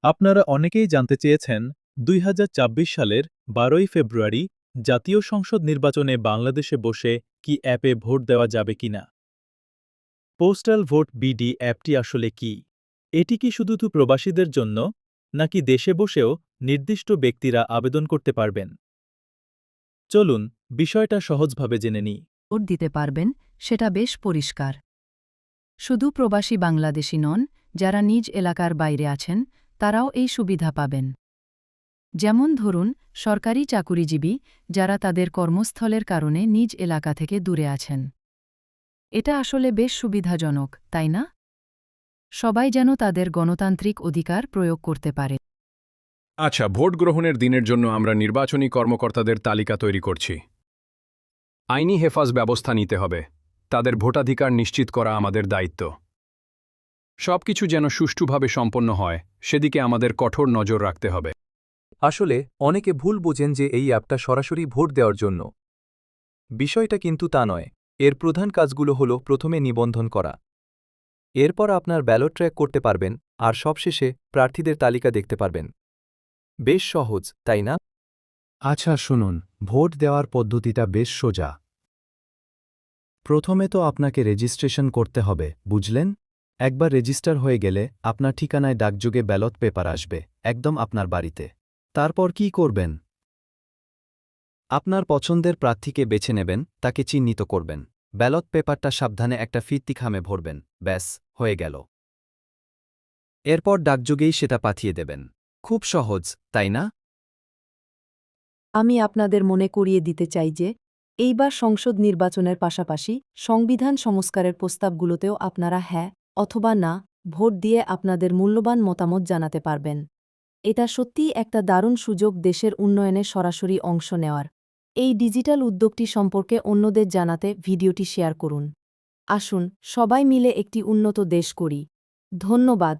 আপনারা অনেকেই জানতে চেয়েছেন ২০২৪ সালের ১২ই ফেব্রুয়ারি জাতীয় সংসদ নির্বাচনে বাংলাদেশে বসে কি অ্যাপে ভোট দেওয়া যাবে কিনা। পোস্টাল ভোট বিডি অ্যাপটি আসলে কি? এটি কি শুধু প্রবাসীদের জন্য, নাকি দেশে বসেও নির্দিষ্ট ব্যক্তিরা আবেদন করতে পারবেন? চলুন বিষয়টা সহজভাবে জেনে নিই। ভোট দিতে পারবেন সেটা বেশ পরিষ্কার। শুধু প্রবাসী বাংলাদেশি নন, যারা নিজ এলাকার বাইরে আছেন তারাও এই সুবিধা পাবেন। যেমন ধরুন সরকারি চাকুরিজীবী যারা তাদের কর্মস্থলের কারণে নিজ এলাকা থেকে দূরে আছেন। এটা আসলে বেশ সুবিধাজনক, তাই না? সবাই যেন তাদের গণতান্ত্রিক অধিকার প্রয়োগ করতে পারে। আচ্ছা, ভোট গ্রহণের দিনের জন্য আমরা নির্বাচনী কর্মকর্তাদের তালিকা তৈরি করছি। আইনি হেফাজ ব্যবস্থা নিতে হবে। তাদের ভোটাধিকার নিশ্চিত করা আমাদের দায়িত্ব। সবকিছু যেন সুষ্ঠুভাবে সম্পন্ন হয়, সেদিকে আমাদের কঠোর নজর রাখতে হবে। আসলে অনেকে ভুল বোঝেন যে এই অ্যাপটা সরাসরি ভোট দেওয়ার জন্য। বিষয়টা কিন্তু তা নয়। এর প্রধান কাজগুলো হল প্রথমে নিবন্ধন করা, এরপর আপনার ব্যালট ট্র্যাক করতে পারবেন, আর সবশেষে প্রার্থীদের তালিকা দেখতে পারবেন। বেশ সহজ, তাই না? আচ্ছা শুনুন, ভোট দেওয়ার পদ্ধতিটা বেশ সোজা। প্রথমে তো আপনাকে রেজিস্ট্রেশন করতে হবে, বুঝলেন? একবার রেজিস্টার হয়ে গেলে আপনার ঠিকানায় ডাকযোগে ব্যালট পেপার আসবে, একদম আপনার বাড়িতে। তারপর কি করবেন? আপনার পছন্দের প্রার্থীকে বেছে নেবেন, তাকে চিহ্নিত করবেন। ব্যালট পেপারটা সাবধানে একটা ফিরতিখামে ভরবেন, ব্যাস, হয়ে গেল। এরপর ডাকযোগেই সেটা পাঠিয়ে দেবেন। খুব সহজ, তাই না? আমি আপনাদের মনে করিয়ে দিতে চাই যে এইবার সংসদ নির্বাচনের পাশাপাশি সংবিধান সংস্কারের প্রস্তাবগুলোতেও আপনারা হ্যাঁ অথবা না ভোট দিয়ে আপনাদের মূল্যবান মতামত জানাতে পারবেন। এটা সত্যিই একটা দারুণ সুযোগ দেশের উন্নয়নে সরাসরি অংশ নেওয়ার। এই ডিজিটাল উদ্যোগটি সম্পর্কে অন্যদের জানাতে ভিডিওটি শেয়ার করুন। আসুন সবাই মিলে একটি উন্নত দেশ করি। ধন্যবাদ।